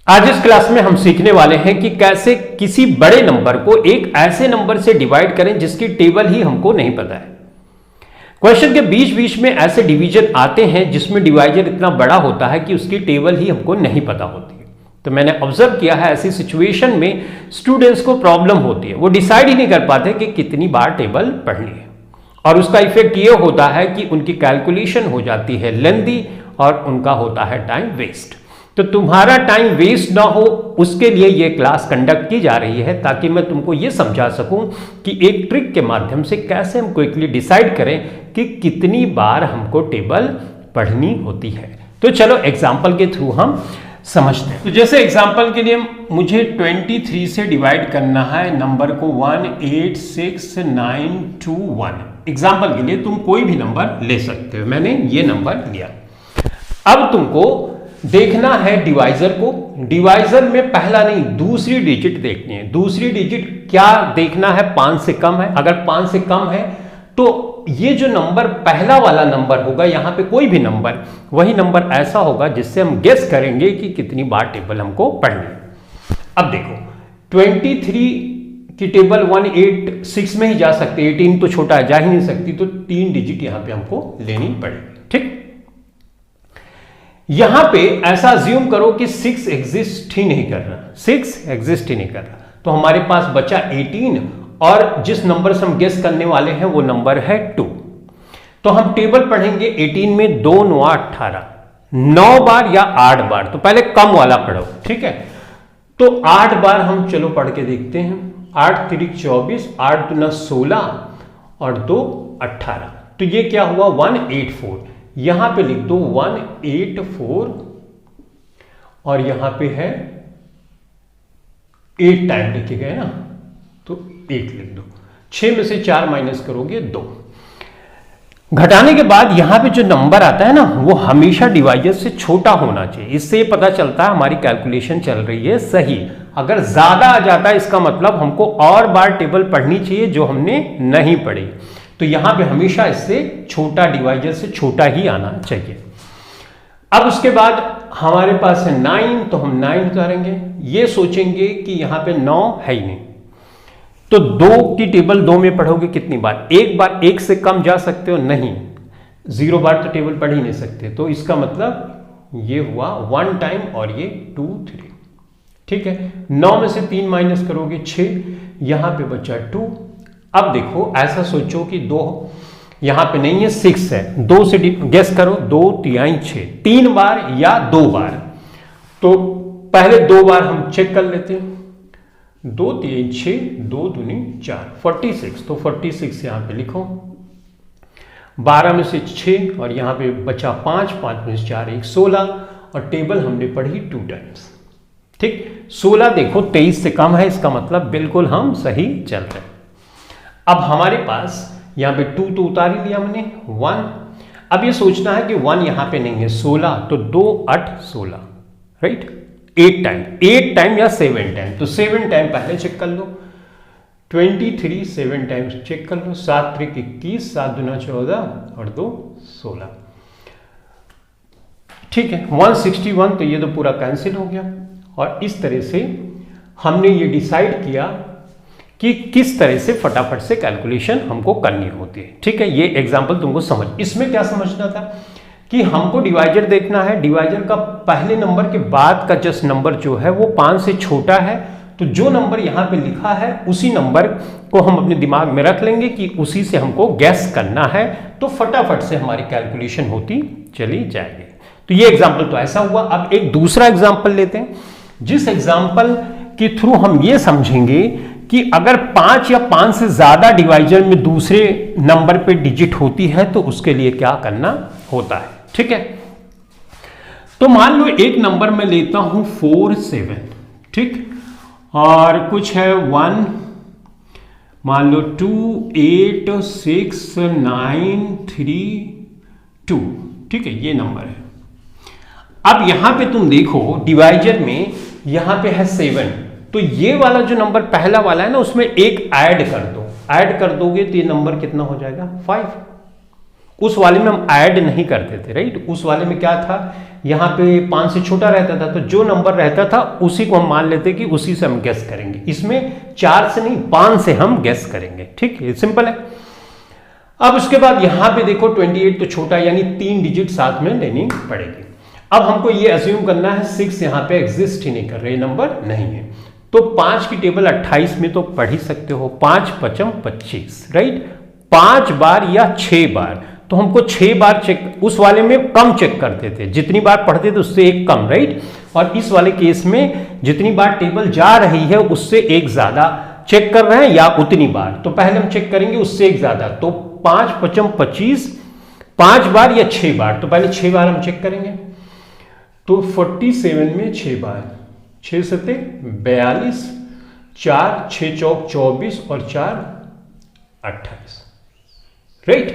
आज इस क्लास में हम सीखने वाले हैं कि कैसे किसी बड़े नंबर को एक ऐसे नंबर से डिवाइड करें जिसकी टेबल ही हमको नहीं पता है। क्वेश्चन के बीच बीच में ऐसे डिवीजन आते हैं जिसमें डिवाइजर इतना बड़ा होता है कि उसकी टेबल ही हमको नहीं पता होती है। तो मैंने ऑब्जर्व किया है ऐसी सिचुएशन में स्टूडेंट्स को प्रॉब्लम होती है, वो डिसाइड ही नहीं कर पाते कि कितनी बार टेबल पढ़नी है, और उसका इफेक्ट ये होता है कि उनकी कैलकुलेशन हो जाती है लेंदी और उनका होता है टाइम वेस्ट। तो तुम्हारा टाइम वेस्ट ना हो उसके लिए ये क्लास कंडक्ट की जा रही है, ताकि मैं तुमको ये समझा सकूं कि एक ट्रिक के माध्यम से कैसे हम क्विकली डिसाइड करें कि कितनी बार हमको टेबल पढ़नी होती है। तो चलो एग्जाम्पल के थ्रू हम समझते हैं। तो जैसे एग्जाम्पल के लिए मुझे 23 से डिवाइड करना है नंबर को 18691। एग्जाम्पल के लिए तुम कोई भी नंबर ले सकते हो, मैंने ये नंबर लिया। अब तुमको देखना है डिवाइजर को। डिवाइजर में पहला नहीं दूसरी डिजिट देखनी है। दूसरी डिजिट क्या देखना है? 5 से कम है। अगर 5 से कम है तो ये जो नंबर पहला वाला नंबर होगा, यहां पे कोई भी नंबर, वही नंबर ऐसा होगा जिससे हम गेस करेंगे कि कितनी बार टेबल हमको पढ़नी है। अब देखो 23 की टेबल 186 में ही जा सकती है, 18 तो छोटा है, जा ही नहीं सकती, तो 3 डिजिट यहां पे हमको लेनी पड़ेगी। ठीक, यहां पे ऐसा अज्यूम करो कि 6 एग्जिस्ट ही नहीं कर रहा, 6 एग्जिस्ट ही नहीं कर रहा, तो हमारे पास बचा 18 और जिस नंबर से हम गेस करने वाले हैं वो नंबर है 2। तो हम टेबल पढ़ेंगे 18 में 2 9 18, 9 बार या 8 बार। तो पहले कम वाला पढ़ो, ठीक है। तो 8 बार हम चलो पढ़ के देखते हैं। 8 3 24, 8 2 16 और 2 18। तो ये क्या हुआ? 184। यहां पे लिख दो 184 और यहां पे है 8 टाइम लिखे गए ना, तो 8 लिख दो। 6 में से 4 माइनस करोगे 2। घटाने के बाद यहां पे जो नंबर आता है ना, वो हमेशा डिवाइजर से छोटा होना चाहिए। इससे ये पता चलता है हमारी कैलकुलेशन चल रही है सही। अगर ज्यादा आ जाता है इसका मतलब हमको और बार टेबल पढ़नी चाहिए जो हमने नहीं पढ़ी। तो यहां पे हमेशा इससे छोटा, डिवाइजर से छोटा ही आना चाहिए। अब उसके बाद हमारे पास है 9, तो हम 9 उतारेंगे। ये सोचेंगे कि यहां पे 9 है ही नहीं, तो 2 की टेबल 2 में पढ़ोगे कितनी बार? एक बार। 1 से कम जा सकते हो? नहीं, 0 बार तो टेबल पढ़ ही नहीं सकते। तो इसका मतलब ये हुआ 1 टाइम और ये 2 3। ठीक है, 9 में से 3 माइनस करोगे 6, यहां पे बचा 2। अब देखो ऐसा सोचो कि 2 यहां पे नहीं है, 6 है। 2 से गेस करो, 2 3 6, 3 बार या 2 बार। तो पहले 2 बार हम चेक कर लेते हैं। 2 3 6, 2 दूनी 4, 46। तो 46 यहां पे लिखो। 12 में से 6 और यहां पे बचा 5, 5 में से 4 1 16, और टेबल हमने पढ़ी 2 टाइम्स। ठीक, 16 देखो 23 से कम है, इसका मतलब बिल्कुल हम सही चल रहे हैं। अब हमारे पास यहां पे 2 तो उतार ही लिया हमने, 1। अब ये सोचना है कि 1 यहां पे नहीं है, 16, तो 2 8 16, राइट। 8 टाइम, 8 टाइम या 7 टाइम, तो 7 टाइम पहले चेक कर लो। 23 7 टाइम चेक कर लो। 7 3 21, 7 2 14 और 2 16। ठीक है, 161, तो ये तो पूरा कैंसिल हो गया। और इस तरह से हमने ये डिसाइड किया कि किस तरह से फटाफट से कैलकुलेशन हमको करनी होती है। ठीक है, ये एग्जांपल तुमको समझ। इसमें क्या समझना था कि हमको डिवाइजर देखना है। डिवाइजर का पहले नंबर के बाद का जस्ट नंबर जो है वो 5 से छोटा है, तो जो नंबर यहां पे लिखा है उसी नंबर को हम अपने दिमाग में रख लेंगे कि उसी से हमको गैस करना है, तो फटाफट से हमारी कैलकुलेशन होती चली जाएगी। तो ये एग्जाम्पल तो ऐसा हुआ। अब एक दूसरा एग्जाम्पल लेते हैं, जिस एग्जाम्पल के थ्रू हम ये समझेंगे कि अगर 5 या 5 से ज्यादा डिवाइजर में दूसरे नंबर पे डिजिट होती है तो उसके लिए क्या करना होता है। ठीक है, तो मान लो एक नंबर में लेता हूं 4 7, ठीक, और कुछ है 1, मान लो 2 8 6 9 3 2। ठीक है, ये नंबर है। अब यहां पे तुम देखो डिवाइजर में यहां पे है 7, तो ये वाला जो नंबर पहला वाला है ना, उसमें एक ऐड कर दो। ऐड कर दोगे तो ये नंबर कितना हो जाएगा? 5। उस वाले में हम ऐड नहीं करते थे, राइट। उस वाले में क्या था, यहाँ पे 5 से छोटा रहता था, तो जो नंबर रहता था उसी को हम मान लेते कि उसी से हम गेस करेंगे। इसमें 4 से नहीं 5 से हम गेस करेंगे, ठीक है, सिंपल है। अब उसके बाद यहाँ पे देखो 28 तो छोटा, यानी 3 डिजिट साथ में लेनी पड़ेगी। अब हमको ये अज्यूम करना है 6 यहाँ पे एग्जिस्ट ही नहीं कर रहे, नंबर नहीं है, तो 5 की टेबल 28 में तो पढ़ ही सकते हो, 5 पचम 25, राइट। 5 बार या 6 बार, तो हमको 6 बार चेक, उस वाले में कम चेक करते थे, जितनी बार पढ़ते थे उससे एक कम, राइट। और इस वाले केस में जितनी बार टेबल जा रही है उससे एक ज्यादा चेक कर रहे हैं या उतनी बार, तो पहले हम चेक करेंगे उससे एक ज्यादा, तो 5 पचम 25, 5 बार या 6 बार, तो पहले 6 बार हम चेक करेंगे। तो 47 में 6 बार, 6 सते 42, 4 6 चौक 24 और 4 28, राइट।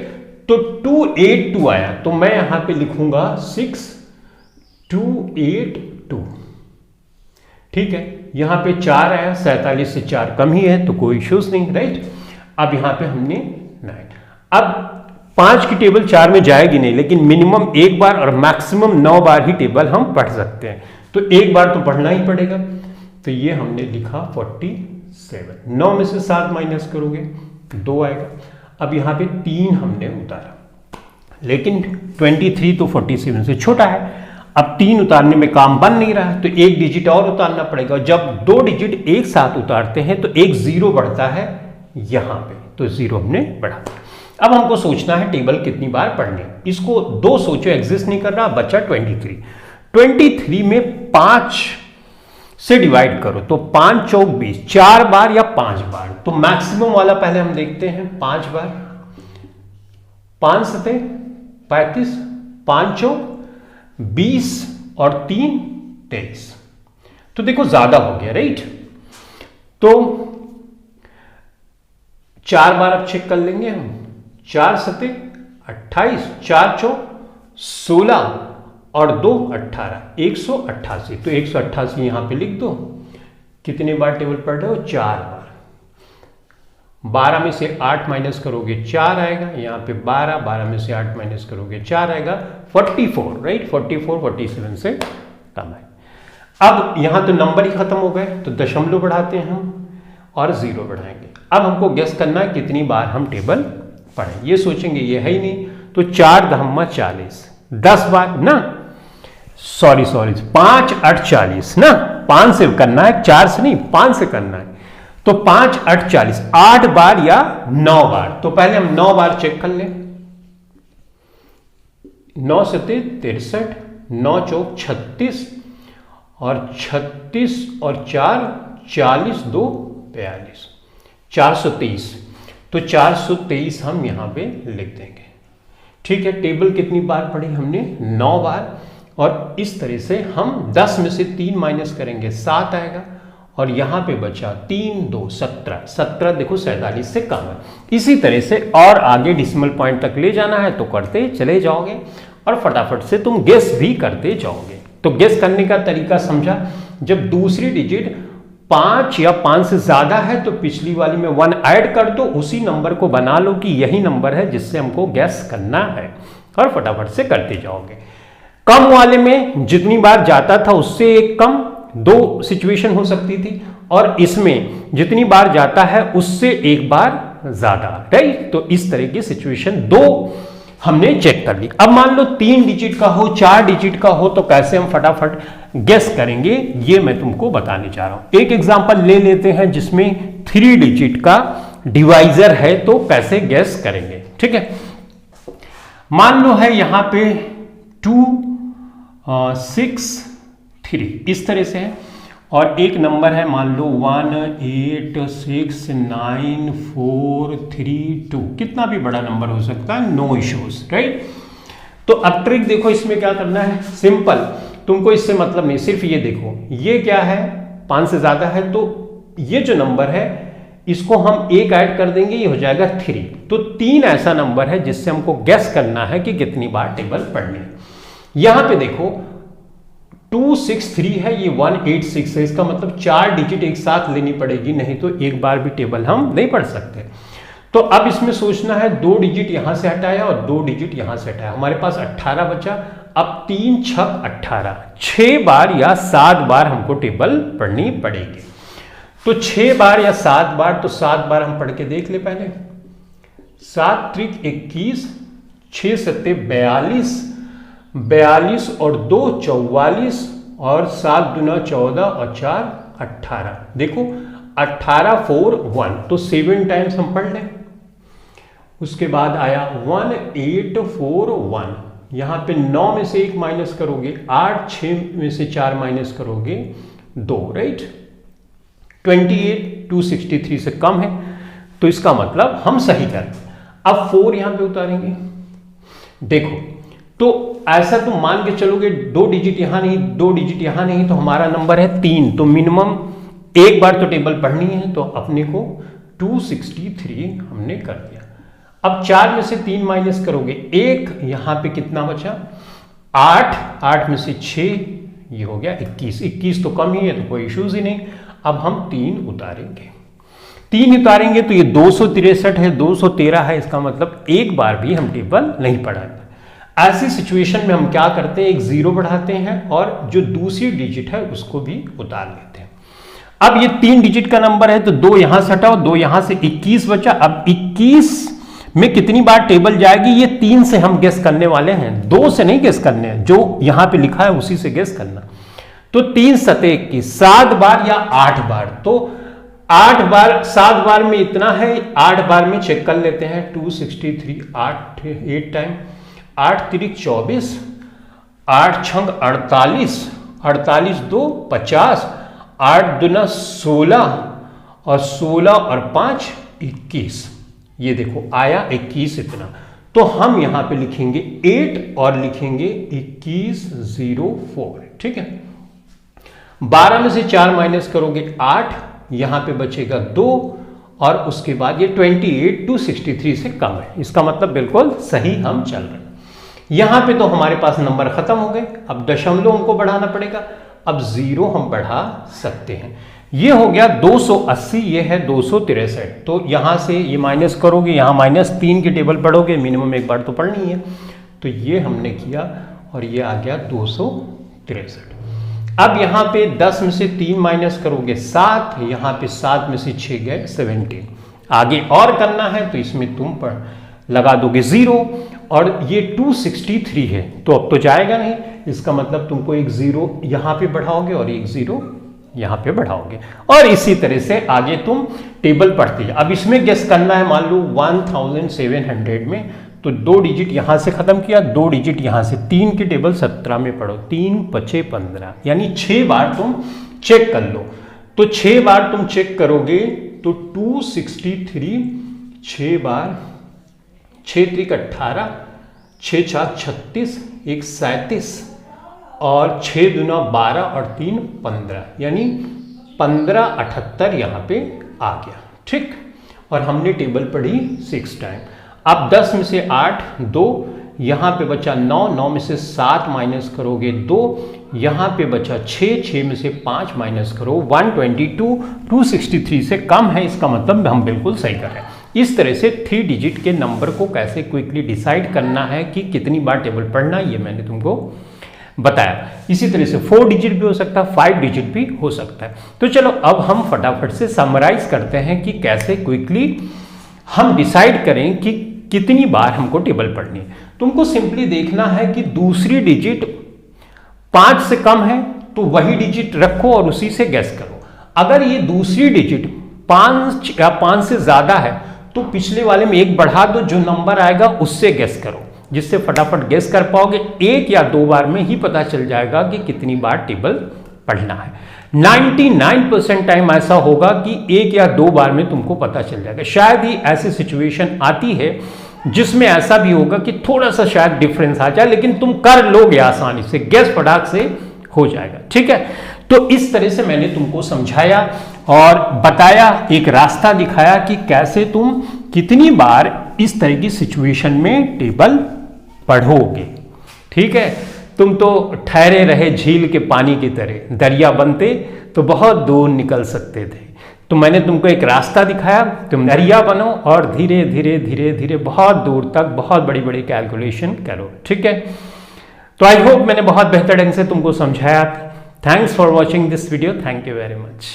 तो 282 आया, तो मैं यहां पे लिखूंगा 6282, ठीक है। यहां पे 4 आया, 47 से 4 कम ही है तो कोई इश्यूज नहीं, राइट। अब यहां पे हमने 9, अब 5 की टेबल 4 में जाएगी नहीं, लेकिन मिनिमम एक बार और मैक्सिमम 9 बार ही टेबल हम पढ़ सकते हैं, तो एक बार तो पढ़ना ही पड़ेगा। तो ये हमने लिखा 47, 9 में से 7 माइनस करोगे 2 आएगा। अब यहाँ पे 3 हमने उतारा, लेकिन 23 तो 47 से छोटा है, अब 3 उतारने में काम बन नहीं रहा है, तो एक डिजिट और उतारना पड़ेगा। जब 2 डिजिट एक साथ उतारते हैं तो एक 0 बढ़ता है यहाँ पे, तो 0 हमने बढ़ा। अब हमको सोचना है टेबल कितनी बार पढ़नी है, इसको 2 सोचो, एग्जिस्ट नहीं कर रहा, बचा 23। 23 में 5 से डिवाइड करो, तो 5 चौक 20, 4 बार या 5 बार, तो मैक्सिमम वाला पहले हम देखते हैं, 5 बार, 5 सते 35, 5 चौक 20 और 3 23, तो देखो ज्यादा हो गया, राइट। तो 4 बार अब चेक कर लेंगे हम, 4 सते 28, 4 चौक 16 और 2 18, 188, तो 188 यहां पे लिख दो। कितने बार टेबल पढ़ रहे हो, 4 बार। 12 में से 8 माइनस करोगे 4 आएगा, यहाँ पे 12, 12 में से 8 माइनस करोगे 4 आएगा, 44, राइट। 44 47 से कम है। अब यहां तो नंबर ही खत्म हो गए, तो दशमलव बढ़ाते हैं हम और 0 बढ़ाएंगे। अब हमको गेस करना है कितनी बार हम टेबल पढ़ें, ये सोचेंगे ये है ही नहीं, तो 4 दहम्मा 40, 10 बार ना, सॉरी 5 8 40 ना, 5 से करना है, 4 से नहीं 5 से करना है, तो 5 8 40, 8 बार या 9 बार, तो पहले हम 9 बार चेक कर लें। 9 सते 63, 9 चौक 36 और 36 और 4 40, 2 42, 423, तो 423 हम यहां पे लिख देंगे, ठीक है। टेबल कितनी बार पढ़ी हमने, 9 बार, और इस तरह से हम 10 में से 3 माइनस करेंगे 7 आएगा, और यहां पे बचा 3 2 17, 17 देखो 47 से कम है। इसी तरह से और आगे डिसिमल पॉइंट तक ले जाना है तो करते चले जाओगे और फटाफट से तुम गेस भी करते जाओगे। तो गेस करने का तरीका समझा, जब दूसरी डिजिट 5 या 5 से ज्यादा है तो पिछली वाली में 1 ऐड कर दो, उसी नंबर को बना लो कि यही नंबर है जिससे हमको गैस करना है, और फटाफट से करते जाओगे। कम वाले में जितनी बार जाता था उससे एक कम, 2 सिचुएशन हो सकती थी, और इसमें जितनी बार जाता है उससे एक बार ज्यादा, राइट। तो इस तरह की सिचुएशन 2 हमने चेक कर ली। अब मान लो 3 डिजिट का हो, 4 डिजिट का हो, तो कैसे हम फटाफट गेस करेंगे ये मैं तुमको बताने जा रहा हूं। एक एग्जांपल ले लेते हैं जिसमें 3 डिजिट का डिवाइजर है, तो कैसे गेस करेंगे, ठीक है। मान लो है यहां पे 2 6 3 इस तरह से है, और एक नंबर है मान लो 1 8 6 9 4 3 2, कितना भी बड़ा नंबर हो सकता है, नो इश्यूज, राइट। तो अब ट्रिक देखो, इसमें क्या करना है, सिंपल, तुमको इससे मतलब नहीं, सिर्फ ये देखो, ये क्या है 5 से ज्यादा है, तो ये जो नंबर है इसको हम 1 ऐड कर देंगे, ये हो जाएगा 3। तो 3 ऐसा नंबर है जिससे हमको गेस करना है कि कितनी बार टेबल पढ़नी है। यहां पे देखो 263 है, ये 186 है, इसका मतलब 4 डिजिट एक साथ लेनी पड़ेगी, नहीं तो एक बार भी टेबल हम नहीं पढ़ सकते। तो अब इसमें सोचना है 2 डिजिट यहां से हटाया और 2 डिजिट यहां से हटाया, हमारे पास 18 बचा। अब 3 छक 18, 6 बार या 7 बार हमको टेबल पढ़नी पड़ेगी। तो 6 बार या 7 बार, तो 7 बार हम पढ़ के देख ले पहले। 7 त्रिक 21, 6 सत्ते 42, 42 और 2 44, और 7 दूना 14 और 4 18। देखो 18 4 1, तो 7 टाइम्स हम पढ़ लें। उसके बाद आया 1841, यहां पे 9 में से 1 माइनस करोगे 8, 6 में से 4 माइनस करोगे 2, राइट। 28 263 से कम है, तो इसका मतलब हम सही करें। अब 4 यहां पे उतारेंगे। देखो तो ऐसा तुम मान के चलोगे 2 डिजिट यहां नहीं, 2 डिजिट यहां नहीं, तो हमारा नंबर है 3, तो मिनिमम एक बार तो टेबल पढ़नी है, तो अपने को 263 हमने कर दिया। अब 4 में से 3 माइनस करोगे 1, यहां पे कितना बचा 8, 8 में से 6 ये हो गया 21, 21 तो कम ही है तो कोई इश्यूज ही नहीं। अब हम 3 उतारेंगे, 3 उतारेंगे तो ये 263 है, 213 है, इसका मतलब एक बार भी हम टेबल नहीं पढ़ाएंगे। ऐसी सिचुएशन में हम क्या करते हैं, एक 0 बढ़ाते हैं और जो दूसरी डिजिट है उसको भी उतार लेते हैं। अब ये 3 डिजिट का नंबर है, तो 2 यहां से हटाओ, 2 यहां से 21 बचा। अब 21 में कितनी बार टेबल जाएगी, ये 3 से हम गेस करने वाले हैं, 2 से नहीं गेस करने हैं, जो यहां पे लिखा है उसी से गेस करना। तो 3 सते 21, 7 बार या 8 बार, तो 8 बार, 7 बार में इतना है, 8 बार में चेक कर लेते हैं। 263 8 टाइम, 8 तिरिक 24, 8 छंग 48, 48 2 50, 8 दुना 16 और 16 और 5 21। ये देखो आया 21 इतना। तो हम यहां पे लिखेंगे 8 और लिखेंगे 2104, ठीक है। 12 में से 4 माइनस करोगे 8, यहां पे बचेगा 2, और उसके बाद ये 28 263 से कम है, इसका मतलब बिल्कुल सही हम चल रहे हैं। यहां पे तो हमारे पास नंबर खत्म हो गए। अब दशमलव हमको बढ़ाना पड़ेगा, अब 0 हम बढ़ा सकते हैं। ये हो गया 280, ये है 263, तो यहां से ये माइनस करोगे, यहां -3 की टेबल पढ़ोगे, मिनिमम एक बार तो पढ़नी है, तो ये हमने किया और ये आ गया 263। अब यहां पे 10 में से 3 माइनस करोगे 7, यहां पे 7 में से 6 गए 17। आगे और करना है तो इसमें तुम लगा दोगे 0, और ये 263 है, तो अब तो जाएगा नहीं, इसका मतलब तुमको एक 0 यहां पे बढ़ाओगे और एक 0 यहां पे बढ़ाओगे, और इसी तरह से आगे तुम टेबल पढ़ते हैं। अब इसमें गेस करना है, मान लो 1700 में, तो 2 डिजिट यहां से खत्म किया, 2 डिजिट यहां से, 3 की टेबल 17 में पढ़ो, 3 5 15, यानी 6 बार तुम चेक कर लो। तो 6 बार तुम चेक करोगे तो 263 6 बार, 6 त्रिक 18, 6 4 36, 1 37, और 6 दूना 12 और 3 15, यानी 1578 यहां पे आ गया, ठीक। और हमने टेबल पढ़ी 6 टाइम। अब 10 में से 8 2, यहां पे बचा 9, 9 में से 7 माइनस करोगे 2, यहां पे बचा 6, 6 में से 5 माइनस करो 122, 263 से कम है, इसका मतलब हम बिल्कुल सही कर रहे हैं। इस तरह से 3 डिजिट के नंबर को कैसे क्विकली डिसाइड करना है कि कितनी बार टेबल पढ़ना, ये मैंने तुमको बताया। इसी तरह से 4 डिजिट भी हो सकता है, 5 डिजिट भी हो सकता है। तो चलो अब हम फटाफट से समराइज करते हैं कि कैसे क्विकली हम डिसाइड करें कि कितनी बार हमको टेबल पढ़नी है। तुमको सिंपली देखना है कि दूसरी डिजिट 5 से कम है तो वही डिजिट रखो और उसी से गैस करो। अगर ये दूसरी डिजिट 5 या 5 से ज्यादा है तो पिछले वाले में 1 बढ़ा दो, जो नंबर आएगा उससे गैस करो, जिससे फटाफट गैस कर पाओगे। 1 या 2 बार में ही पता चल जाएगा कि कितनी बार टेबल पढ़ना है। 99% टाइम ऐसा होगा कि 1 या 2 बार में तुमको पता चल जाएगा। शायद ही ऐसी सिचुएशन आती है जिसमें ऐसा भी होगा कि थोड़ा सा शायद डिफरेंस आ जाए, लेकिन तुम कर लोगे आसानी से, गैस फटाक से हो जाएगा, ठीक है। तो इस तरह से मैंने तुमको समझाया और बताया, एक रास्ता दिखाया कि कैसे तुम कितनी बार इस तरह की सिचुएशन में टेबल पढ़ोगे, ठीक है। तुम तो ठहरे रहे झील के पानी की तरह, दरिया बनते तो बहुत दूर निकल सकते थे, तो मैंने तुमको एक रास्ता दिखाया, तुम दरिया बनो और धीरे धीरे धीरे धीरे बहुत दूर तक बहुत बड़ी बड़ी कैलकुलेशन करो। ठीक है, तो आई होप मैंने बहुत बेहतर ढंग से तुमको समझाया। Thanks for watching this video, thank you very much.